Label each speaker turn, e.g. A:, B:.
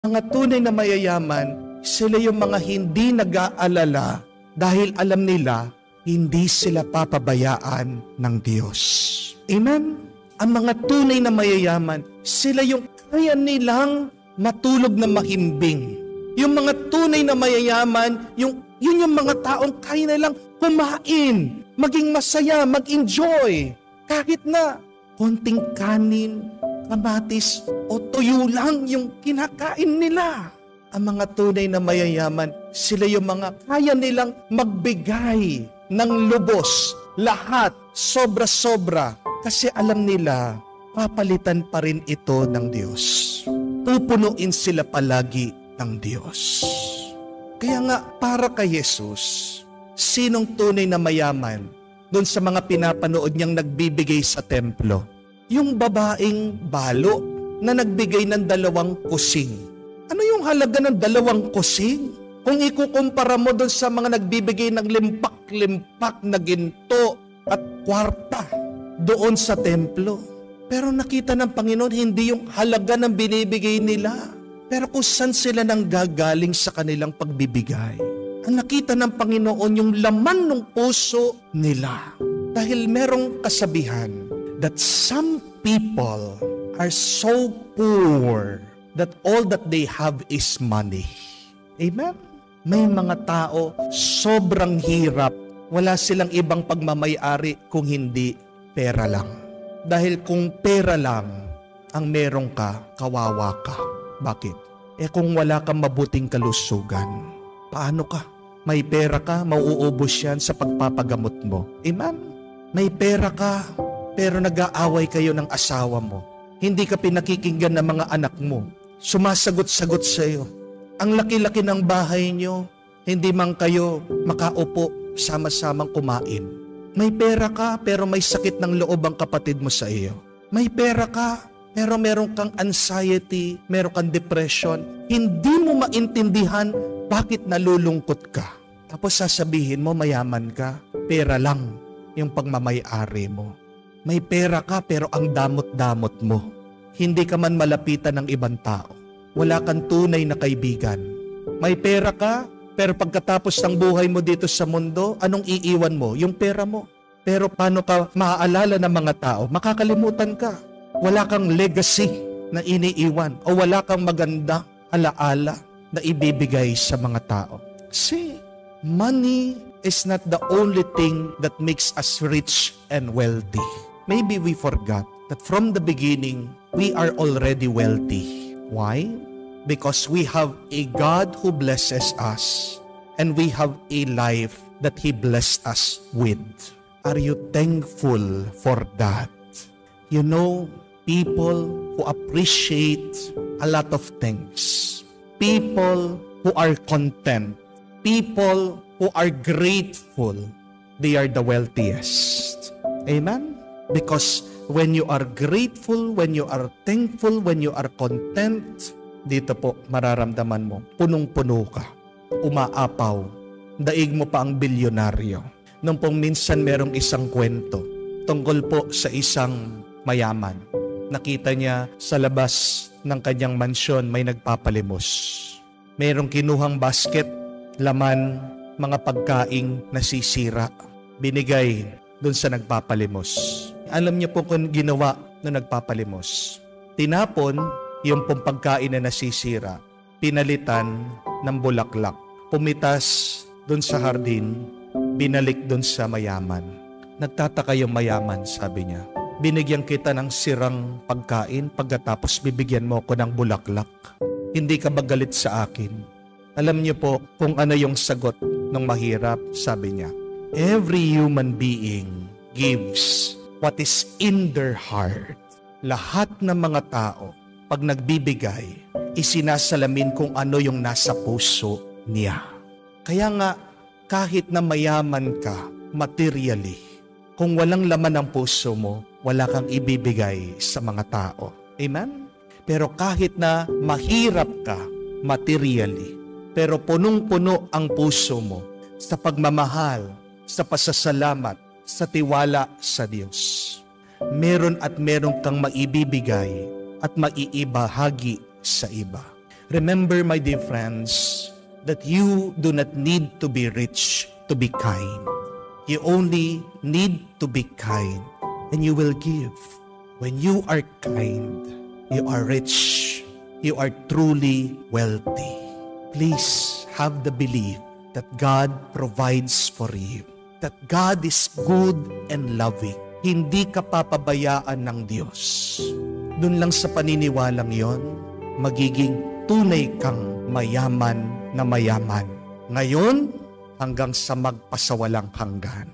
A: Mga tunay na mayayaman, sila yung mga hindi nag-aalala dahil alam nila hindi sila papabayaan ng Diyos. Amen? Ang mga tunay na mayayaman, sila yung kaya nilang matulog na mahimbing. Yung mga tunay na mayayaman, yun yung mga taong kaya nilang kumain, maging masaya, mag-enjoy. Kahit na konting kanin, kamatis o tuyo lang yung kinakain nila. Ang mga tunay na mayayaman, sila yung mga kaya nilang magbigay ng lubos, lahat, sobra-sobra. Kasi alam nila, papalitan pa rin ito ng Diyos. Pupunuin sila palagi ng Diyos. Kaya nga, para kay Jesus, sinong tunay na mayaman doon sa mga pinapanood niyang nagbibigay sa templo? Yung babaeng balo na nagbigay ng 2 kusing. Ano yung halaga ng 2 kusing? Kung ikukumpara mo doon sa mga nagbibigay ng limpak-limpak na ginto at kwarta doon sa templo. Pero nakita ng Panginoon, hindi yung halaga ng binibigay nila. Pero kung saan sila nang gagaling sa kanilang pagbibigay. Ang nakita ng Panginoon, yung laman ng puso nila. Dahil merong kasabihan, that some people are so poor that all that they have is money. Amen? May mga tao sobrang hirap. Wala silang ibang pagmamayari kung hindi pera lang. Dahil kung pera lang ang meron ka, kawawa ka. Bakit? Kung wala kang mabuting kalusugan, paano ka? May pera ka, mauubos yan sa pagpapagamot mo. Amen? May pera ka, pero nag-aaway kayo ng asawa mo. Hindi ka pinakikinggan ng mga anak mo. Sumasagot-sagot sa iyo. Ang laki-laki ng bahay nyo, hindi man kayo makaupo, sama-samang kumain. May pera ka, pero may sakit ng loob ang kapatid mo sa iyo. May pera ka, pero meron kang anxiety, meron kang depression. Hindi mo maintindihan bakit nalulungkot ka. Tapos sasabihin mo, mayaman ka, pera lang yung pagmamayari mo. May pera ka pero ang damot-damot mo. Hindi ka man malapitan ng ibang tao. Wala kang tunay na kaibigan. May pera ka pero pagkatapos ng buhay mo dito sa mundo, anong iiwan mo? Yung pera mo. Pero paano ka maaalala ng mga tao? Makakalimutan ka. Wala kang legacy na iniiwan o wala kang maganda alaala na ibibigay sa mga tao. See, money is not the only thing that makes us rich and wealthy. Maybe we forgot that from the beginning, we are already wealthy. Why? Because we have a God who blesses us and we have a life that He blessed us with. Are you thankful for that? You know, people who appreciate a lot of things. People who are content. People who are grateful. They are the wealthiest. Amen? Because when you are grateful, when you are thankful, when you are content, dito po mararamdaman mo, punong-puno ka, umaapaw, daig mo pa ang bilyonaryo. Nung pong minsan merong isang kwento, tungkol po sa isang mayaman. Nakita niya sa labas ng kanyang mansyon may nagpapalimos. Merong kinuhang basket, laman, mga pagkaing nasisira. Binigay dun sa nagpapalimos. Alam niyo po kung ginawa na nagpapalimos. Tinapon yung pong pagkain na nasisira. Pinalitan ng bulaklak. Pumitas dun sa hardin. Binalik dun sa mayaman. Nagtataka yung mayaman, sabi niya. Binigyan kita ng sirang pagkain, pagkatapos bibigyan mo ko ng bulaklak. Hindi ka ba galit sa akin? Alam niyo po kung ano yung sagot ng mahirap, sabi niya. Every human being gives what is in their heart. Lahat ng mga tao, pag nagbibigay, isinasalamin kung ano yung nasa puso niya. Kaya nga, kahit na mayaman ka, materially, kung walang laman ang puso mo, wala kang ibibigay sa mga tao. Amen? Pero kahit na mahirap ka materially, pero punong-puno ang puso mo sa pagmamahal, sa pasasalamat, sa tiwala sa Diyos. Meron at meron kang maibibigay at maiibahagi sa iba. Remember, my dear friends, that you do not need to be rich to be kind. You only need to be kind, and you will give. When you are kind, you are rich. You are truly wealthy. Please have the belief that God provides for you. That God is good and loving. Hindi ka papabayaan ng Diyos. Doon lang sa paniniwalang yon, magiging tunay kang mayaman na mayaman. Ngayon, hanggang sa magpasawalang hanggan.